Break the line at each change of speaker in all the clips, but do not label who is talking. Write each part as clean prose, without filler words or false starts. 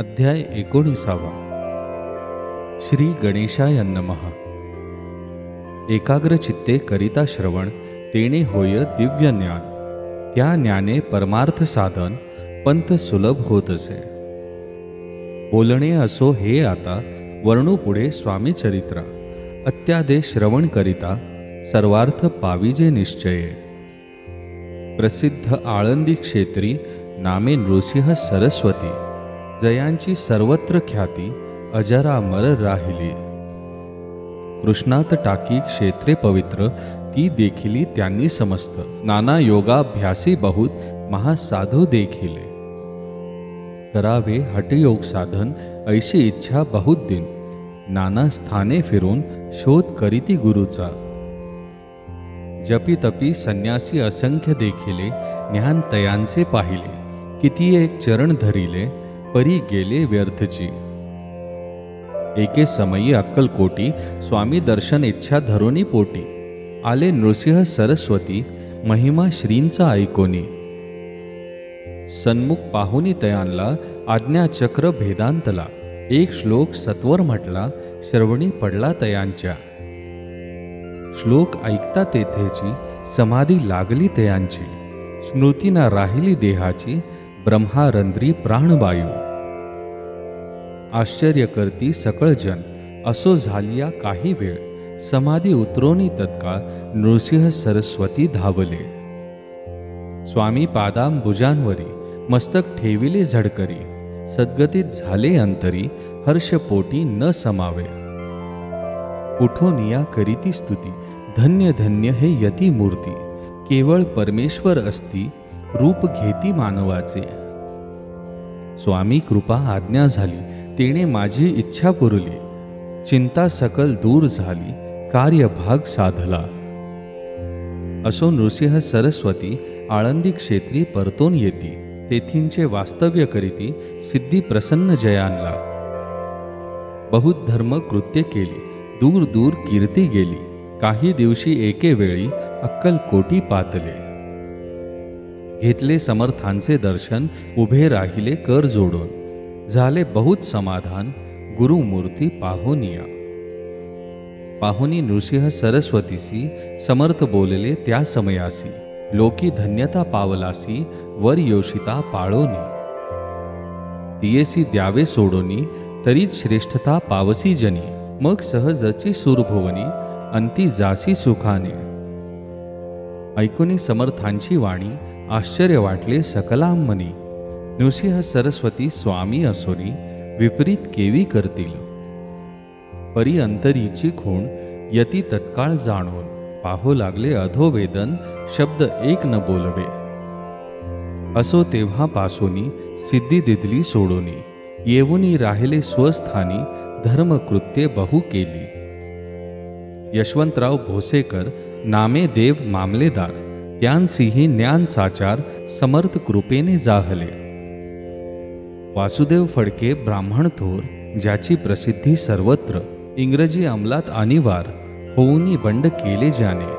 अध्याय 19. श्री गणेशाय नमः. एकाग्र चित्ते करिता श्रवण तेणे होय दिव्य ज्ञान. त्या ज्ञाने परमार्थ साधन पंथ सुलभ होत असे. बोलणे असो हे आता वर्णू पुढे स्वामी चरित्र. अत्यादेश श्रवण करिता सर्वार्थ पाविजे निश्चये. प्रसिद्ध आळंदी क्षेत्री नामे नृसिंह सरस्वती. जयांची सर्वत्र ख्याती अजरामर राहिली. कृष्णात टाकी क्षेत्रे पवित्र ती देखिली त्यांनी समस्त. नाना योगाभ्यासी बहुत महासाधू देखिले. करावे हठयोग साधन ऐशी इच्छा बहुत दिन. नाना स्थाने फिरून शोध करीती गुरुचा. जपी तपी संन्यासी असंख्य देखिले. ज्ञान तयांचे पाहिले. किती एक चरण धरिले परी गेले व्यर्थची. एके समयी अक्कलकोटी स्वामी दर्शन इच्छा धरोनी पोटी. आले नृसिंह सरस्वती महिमा श्रींचा ऐकोनी. सन्मुख पाहुनी तयांला आज्ञाचक्र भेदांतला. एक श्लोक सत्वर म्हटला श्रवणी पडला तयांच्या. श्लोक ऐकता तेथेची समाधी लागली तयांची. स्मृतीना राहिली देहाची ब्रह्मारंध्री प्राणवायू. आश्चर्य करती सकळ जन असो झालिया काही वेळ. समाधी उतरोनी तत्काळ नृसिंह सरस्वती धावले. स्वामी पादांबुजांवरी मस्तक ठेविले झडकरी. सद्गतीत झाले अंतरी हर्षपोटी न समावे. उठोनिया करीती स्तुती धन्य धन्य हे यती मूर्ती. केवळ परमेश्वर असती रूप घेती मानवाचे. स्वामी कृपा आज्ञा झाली तेणे माझी इच्छा पुरली. चिंता सकल दूर झाली कार्य भाग साधला. असो नृसिंह सरस्वती आळंदी क्षेत्री परतोन येती. तेथींचे वास्तव्य करीती सिद्धी प्रसन्न जयांला. बहुत धर्म कृत्य केली दूर दूर कीर्ती गेली. काही दिवशी एके वेळी अक्कलकोटी पातले. घेतले समर्थांचे दर्शन उभे राहिले कर जोडून. झाले बहुत समाधान गुरुमूर्ती पाहुनिया. पाहुनी नृसिंह सरस्वतीसी समर्थ बोलले त्या समयासी. लोकी धन्यता पावलासी वर योषिता पाळोनी. तियेसी द्यावे सोडोनी तरीच श्रेष्ठता पावसी जनी. मग सहजची सुरभुवनी अंती जासी सुखाने. ऐकुनी समर्थांची वाणी आश्चर्य वाटले सकलांमनी. नृसिंह सरस्वती स्वामी असोनी विपरीत केवी करतील. परी अंतरीची खूण यती तत्काळ जाणून. पाहू लागले अधोवेदन शब्द एक न बोलवे. असो तेव्हापासूनी सिद्धी दिदली सोडोनी. येऊनी राहिले स्वस्थानी धर्मकृत्ये बहु केली. यशवंतराव भोसेकर नामे देव मामलेदार. त्यांसीही ज्ञान साचार समर्थ कृपेने जाहले. वासुदेव फडके ब्राह्मण थोर ज्याची प्रसिद्धी सर्वत्र. इंग्रजी अंमलात आणीवार होऊनी बंड केले ज्याने.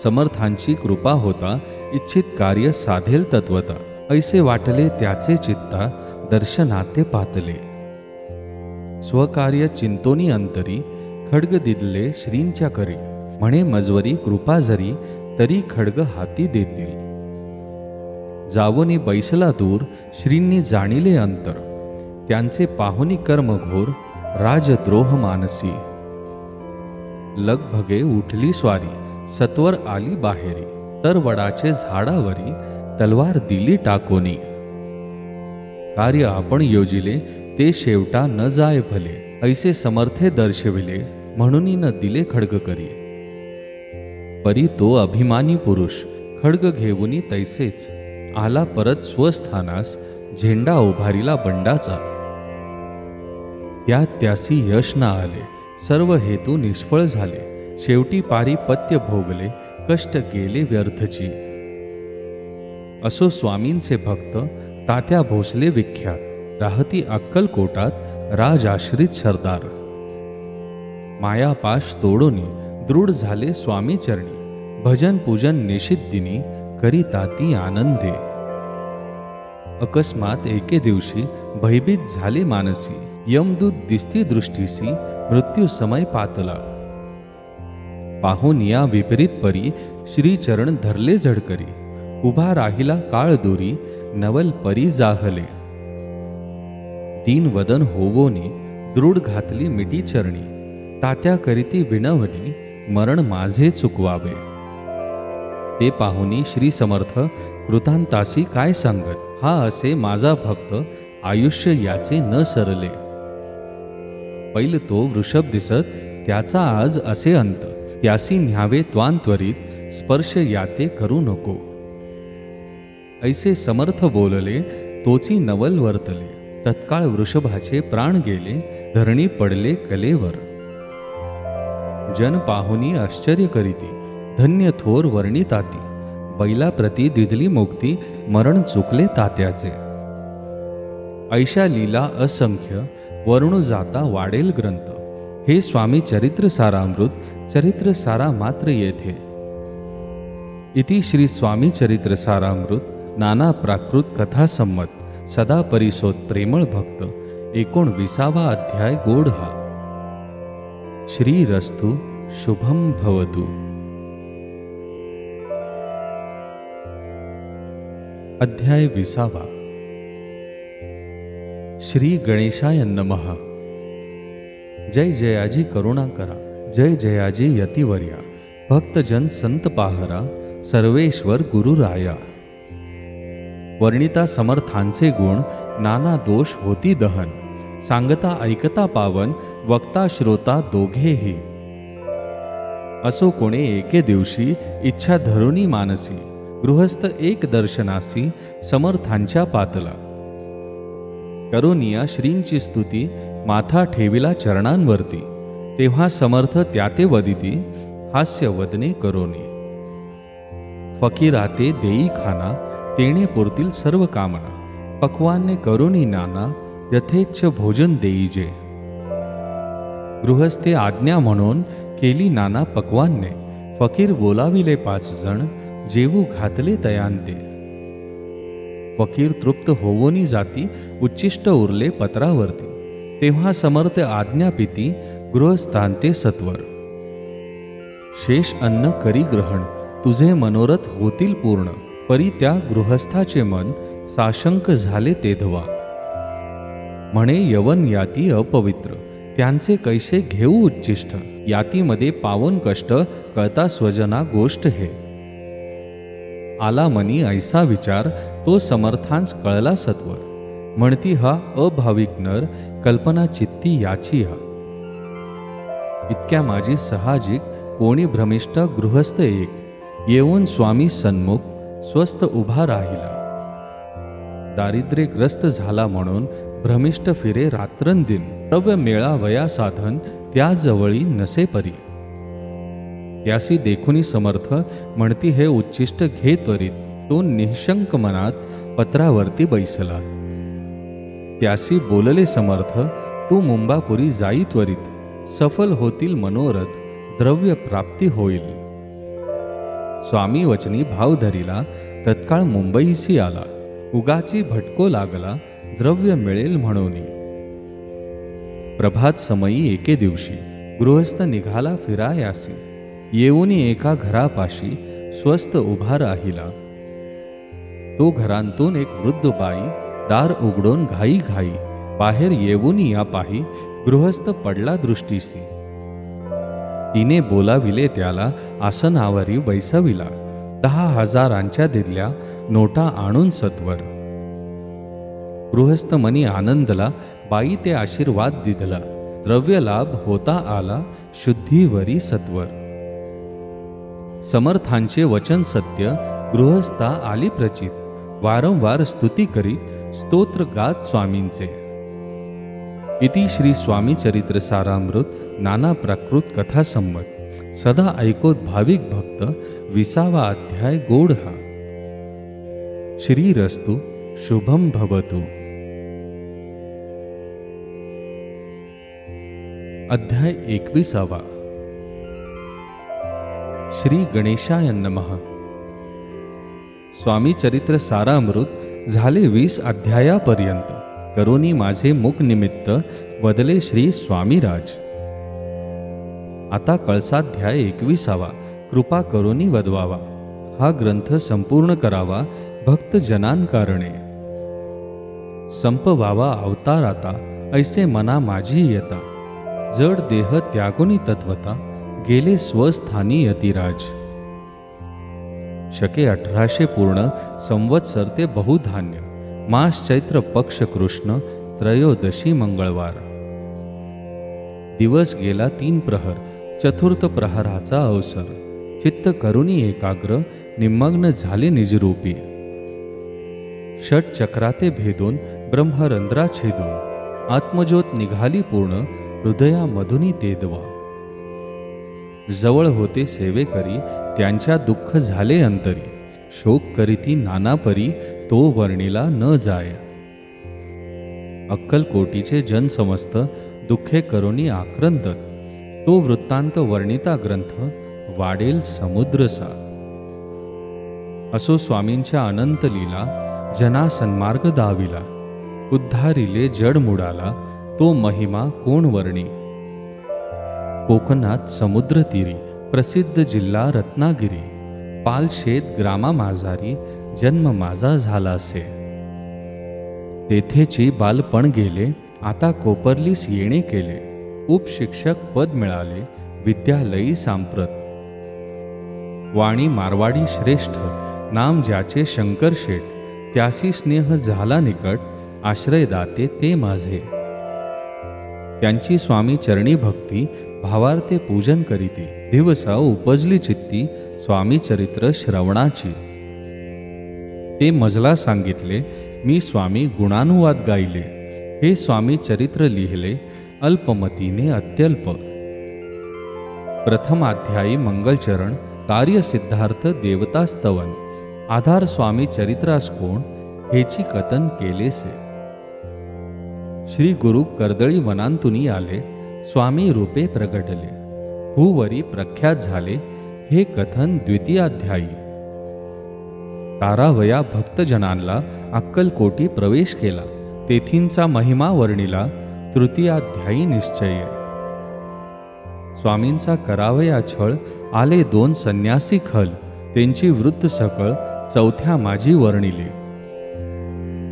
समर्थांची कृपा होता इच्छित कार्य साधेल तत्वता. ऐसे वाटले त्याचे चित्ता दर्शनाते पातले. स्वकार्य चिंतोनी अंतरी खड्ग दिदले श्रींच्या करी. म्हणे मजवरी कृपा जरी तरी खड्ग हाती देतील. जावोनी बैसला दूर श्रींनी जाणिले अंतर. त्यांचे पाहुनी कर्म घोर राजद्रोह मानसी. लगभगे उठली स्वारी सत्वर आली बाहेरी. तर वडाचे झाडावरी तलवार दिली टाकोनी. कार्य आपण योजिले ते शेवटा न जाय भले. ऐसे समर्थे दर्शविले म्हणून न दिले खड्ग करी. परी तो अभिमानी पुरुष खड्ग घेऊनी तैसेच आला परत स्वस्थानास. झेंडा उभारिला बंडाचा. त्यात त्यासी यश न आले. सर्व हेतू निष्फळ झाले. शेवटी पारिपत्य भोगले कष्ट गेले व्यर्थची. असो स्वामींचे भक्त तात्या भोसले विख्यात. राहती अक्कलकोटात राजाश्रित सरदार. मायापाश तोडोनी दृढ झाले स्वामी चरणी. भजन पूजन निशित दिनी करिता ती आनंदे. अकस्मात एके दिवशी भयभीत झाले मानसी, यमदूत दिसती दृष्टीसी, मृत्यू समय पातला. पाहून या विपरीत परी, श्रीचरण धरले झडकरी. उभा राहिला काळ दोरी, नवल परी जाहले. दीन वदन होवोनी, दृढ घातली मिटी चरणी. तात्या करीती विनवणी, मरण माझे चुकवावे. ते पाहुनी श्री समर्थ कृतांतासी काय सांगत. हा असे माझा भक्त, आयुष्य याचे न सरले. पैल तो वृषभ दिसत, त्याचा आज असे अंत. त्यासी न्यावे त्वांत्वरित, स्पर्श याते करू नको. ऐसे समर्थ बोलले, तोची नवल वर्तले. तत्काळ वृषभाचे प्राण गेले, धरणी पडले कलेवर. जन पाहुनी आश्चर्य करीती, धन्य थोर वर्णिताती. बैलाप्रती दिधली मुक्ती, मरण चुकले तात्याचे. ऐशा लीला असंख्य, वरुण जाता वाढेल ग्रंथ. हे स्वामी चरित्र सारामृत, चरित्र सारा मात्र येथे. इति श्री स्वामी चरित्र सारामृत नाना प्राकृत कथा संमत. सदा परिसोत प्रेमळ भक्त. 19वा अध्याय गोड हा. श्रीरस्तु शुभम भवतु. अध्याय 20. श्री गणेशाय नमः. जय जयाजी करुणा करा, जय जयाजी यतिवर्या. भक्तजन संत पाहरा, सर्वेश्वर गुरुराया. वर्णिता समर्थांचे गुण, नाना दोष होती दहन. सांगता ऐकता पावन, वक्ता श्रोता दोघेही. असो कोणे एके दिवशी, इच्छा धरुनी मानसी. गृहस्थ एक दर्शनासी, समर्थांच्या पातला. करोनिया श्रींची स्तुती, माथा ठेविला चरणांवरती. तेव्हा समर्थ त्याते वदिती, हास्य वदने करोनी. फकीराते देई खाना, तेणे पुरतील सर्व कामना. पक्वान्ने करोनी नाना, यथेच्छ भोजन देईजे. गृहस्थे आज्ञा म्हणून, केली नाना पक्वान्ने. फकीर बोलाविले 5 जण, जेवू घातले तयांते. फकीर तृप्त होवोनी जाती, उच्चिष्ट उरले पत्रावरती. तेव्हा समर्थ आज्ञापिती, गृहस्थांते सत्वर. शेष अन्न करी ग्रहण, तुझे मनोरथ होतील पूर्ण. परी त्या गृहस्थाचे मन, साशंक झाले तेधवा. म्हणे यवन याती अपवित्र, त्यांचे कैसे घेऊ उच्चिष्ट. यातीमध्ये पावन कष्ट, कळता स्वजना गोष्ट हे. आला मनी ऐसा विचार, तो समर्थांस कळला सत्वर. म्हणती हा अभाविक नर, कल्पना चित्ती याची हा. इतक्या माझी साहजिक, कोणी भ्रमिष्ट गृहस्थ एक. येऊन स्वामी सन्मुख, स्वस्थ उभा राहिला. दारिद्र्यग्रस्त झाला म्हणून, भ्रमिष्ट फिरे रात्रंदिन. द्रव्य मेळावया साधन, त्या जवळी नसे परी. यासी देखुनी समर्थ, म्हणती हे उच्चिष्ट घे त्वरित. तो निःशंक मनात, पत्रावरती बैसला. त्यासी बोलले समर्थ, तू मुंबापुरी जाई त्वरित. सफल होतील मनोरथ, द्रव्य प्राप्ती होईल. स्वामी वचनी भाव धरिला, तत्काळ मुंबईसी आला. उगाची भटको लागला, द्रव्य मिळेल म्हणूनी. प्रभात समयी एके दिवशी, गृहस्थ निघाला फिरायासी. येऊनी एका घरापाशी, स्वस्थ उभा राहिला. तो घरांतून एक वृद्ध बाई, दार उघडून घाई घाई. बाहेर येऊनी या पाही, गृहस्थ पडला दृष्टीसी. तिने बोलाविले त्याला, आसनावरी बैसविला. 10,000 दिल्या, नोटा आणून सत्वर. गृहस्थ मनी आनंदला, बाई ते आशीर्वाद दिधला. द्रव्य लाभ होता आला, शुद्धीवरी सत्वर. समर्थांचे वचन सत्य, गृहस्था आली प्रचित. वारंवार स्तुती करीत, स्तोत्र गात स्वामींचे. इति श्री स्वामी चरित्र सारामृत नाना प्राकृत कथा संमत. सदा ऐकोत भाविक भक्त, 20वा अध्याय गोड हा. श्रीरस्तु शुभम भवतु. अध्याय 21. श्री गणेशाय नमः. स्वामी चरित्र सारामृत झाले 20 अध्यायापर्यंत. करोनी माझे मुख निमित्त वदले श्री स्वामीराज. आता कळसाध्याय 21 कृपा करोनी वदवावा. हा ग्रंथ संपूर्ण करावा भक्तजनांकारणे. संपवावा अवतार आता ऐसे मना माझी येता. जड देह त्यागोनी तत्वता गेले स्वस्थानी यतिराज. शके 1800 पूर्ण संवत्सर ते बहुधान्य. मास चैत्र पक्ष कृष्ण त्रयोदशी मंगळवार. दिवस गेला 3 प्रहर. चतुर्थ प्रहराचा अवसर. चित्त करुणी एकाग्र निमग्न झाले निजरूपी. षट चक्राते भेदून ब्रह्मरंध्रा छेदून आत्मज्योत निघाली पूर्ण हृदयामधुनी तेदवा. जवळ होते सेवे करी त्यांच्या दुःख झाले अंतरी. शोक करीती नाना परी तो वर्णिला न जाय. अक्कलकोटीचे जन समस्त दुःखे करोनी आक्रंदत. तो वृत्तांत वर्णिता ग्रंथ वाडेल समुद्रसा. असो स्वामींच्या अनंत लीला जना सन्मार्ग दाविला. उद्धारिले जड मुडाला तो महिमा कोण वर्णी. कोकणात समुद्र तीरी प्रसिद्ध जिल्हा रत्नागिरी. पालशेत ग्रामा माझारी जन्म माझा झालासे. तेथेची बालपण गेले आता कोपरलीस येणे केले. उपशिक्षक पद मिळाले विद्यालयी सांप्रत. वाणी मारवाडी श्रेष्ठ नाम ज्याचे शंकर शेठ. त्यासी स्नेह झाला निकट आश्रयदाते ते माझे. त्यांची स्वामी चरणी भक्ती भावार्थे पूजन करीती. दिवसा उपजली चित्ती स्वामी चरित्र श्रवणाची. ते मजला सांगितले मी स्वामी गुणानुवाद गायले. हे स्वामी चरित्र लिहिले अल्पमतीने अत्यल्प. प्रथम अध्यायी मंगलचरण कार्य सिद्धार्थ देवतास्तवन. आधार स्वामी चरित्रास कोण हेची कथन केलेसे. श्री गुरु कर्दळी वनांतुनी आले स्वामी रूपे प्रगटले. भूवरी प्रख्यात झाले हे कथन द्वितीयाध्यायी. तारावया भक्तजनांना अक्कलकोटी प्रवेश केला. तेथींचा महिमा वर्णिला तृतीयाध्यायी निश्चय. स्वामींचा करावया छळ आले 2 संन्यासी खल. त्यांची वृत्त सकळ चौथ्या माझी वर्णिले.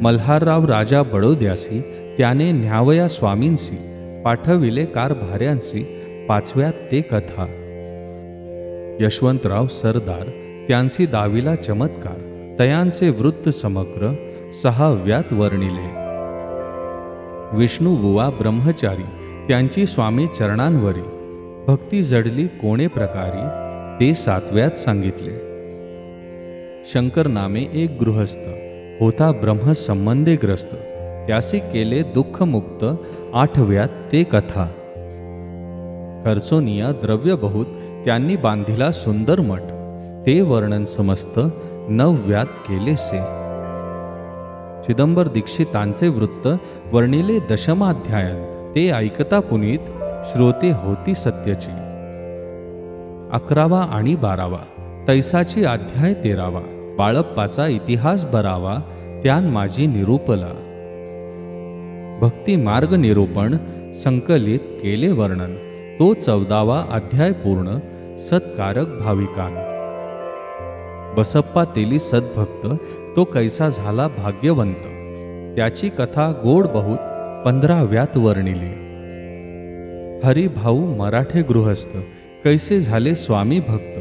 मल्हारराव राजा बडोद्यासी त्याने न्यावया स्वामींसी. पाठविले कारभाऱ्यांसी 5व्यात ते कथा. यशवंतराव सरदार त्यांसी दाविला चमत्कार. तयांचे वृत्त समग्र 6व्यात वर्णिले. विष्णुबुवा ब्रह्मचारी त्यांची स्वामी चरणांवरी. भक्ती जडली कोणे प्रकारी ते 7व्यात सांगितले. शंकर नामे एक गृहस्थ होता ब्रह्म संबंधे ग्रस्त. त्यासी केले दुःखमुक्त 8व्यात ते कथा. खर्चोनिया द्रव्य बहुत त्यांनी बांधिला सुंदर मठ. ते वर्णन समस्त 9व्यात केलेसे. चिदंबर दीक्षितांचे वृत्त वर्णिले 10माध्यायांत. ते ऐकता पुनीत श्रोते होती सत्यची. 11वा आणि 12वा तैसाची अध्याय 13वा. बाळप्पाचा इतिहास बरावा त्यान माझी निरूपला. भक्ती मार्ग निरूपण संकलित केले वर्णन. तो 14वा अध्याय पूर्ण सत्कारक भाविकान. बसप्पा तेली सद्भक्त तो कैसा झाला भाग्यवंत. त्याची कथा गोड बहुत 15व्यात वर्णिली. हरिभाऊ मराठे गृहस्थ कैसे झाले स्वामी भक्त.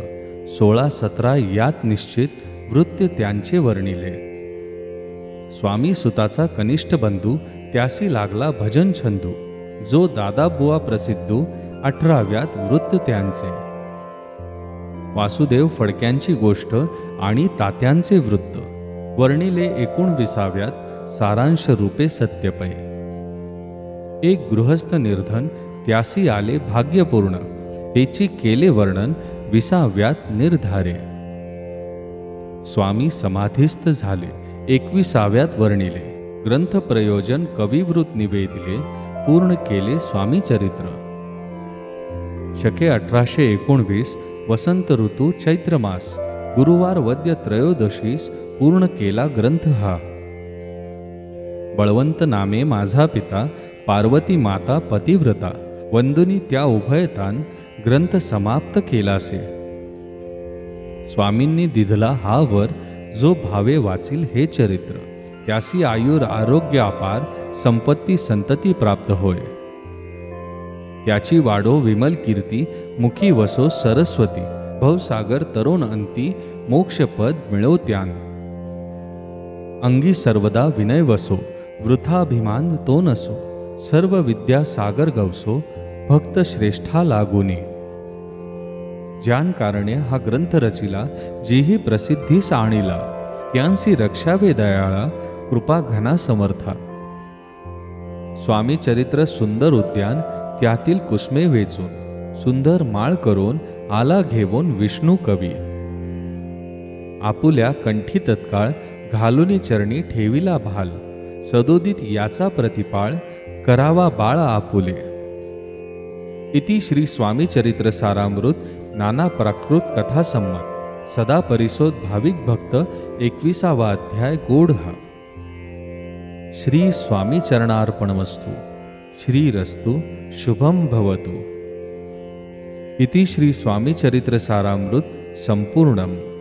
16-17 यात निश्चित वृत्त त्यांचे वर्णिले. स्वामी सुताचा कनिष्ठ बंधू त्यासी लागला भजन छंदू. जो दादा बुवा प्रसिद्धू 18व्यात वृत्त त्यांचे. वासुदेव फडक्यांची गोष्ट आणि तात्यांचे वृत्त वर्णिले 19व्यात सारांश रूपे सत्यपय. एक गृहस्थ निर्धन त्यासी आले भाग्यपूर्ण. हेची केले वर्णन 20व्यात निर्धारे. स्वामी समाधीस्थ झाले 21व्यात वर्णिले. ग्रंथ प्रयोजन कविवृत्त निवेदिले पूर्ण केले स्वामी चरित्र. शके 1819 वसंत ऋतू चैत्र मास. गुरुवार वद्य त्रयोदशीस पूर्ण केला ग्रंथ हा. बळवंत नामे माझा पिता, पार्वती माता पतिव्रता, वंदुनी त्या उभयतान ग्रंथ समाप्त केलासे. स्वामींनी दिधला हा वर, जो भावे वाचील हे चरित्र, त्यासी आयुर आरोग्य अपार, संपत्ती संतती प्राप्त होय. त्याची वाढो विमल कीर्ती, मुखी वसो सरस्वती, भवसागर तरुण अंती, मोक्षपद मिळो त्यान. अंगी सर्वदा विनय वसो, वृथाभिमान तो नसो, सर्व विद्या सागर गवसो, भक्त श्रेष्ठा लागुनी. ज्यान कारणे हा ग्रंथ रचिला, जीही प्रसिद्धीस आणिला, त्यांसी रक्षावे दयाळा, कृपा घना समर्था. स्वामी चरित्र सुंदर उद्यान, त्यातील कुसमे वेचून, सुंदर माळ करून आला घेऊन विष्णू कवी. आपुल्या कंठी तत्काळ घालुनी चरणी ठेविला भाल, सदोदित याचा प्रतिपाळ करावा बाळ आपुले. इति श्री स्वामी चरित्र सारामृत नाना प्राकृत कथा संमत सदा परिसोद भाविक भक्त 21वा अध्याय गोढा. श्री स्वामी चरणार्पणमस्तु. श्रीरस्तु शुभम भवतु. इति श्री स्वामी चरित्र सारामृत संपूर्णम.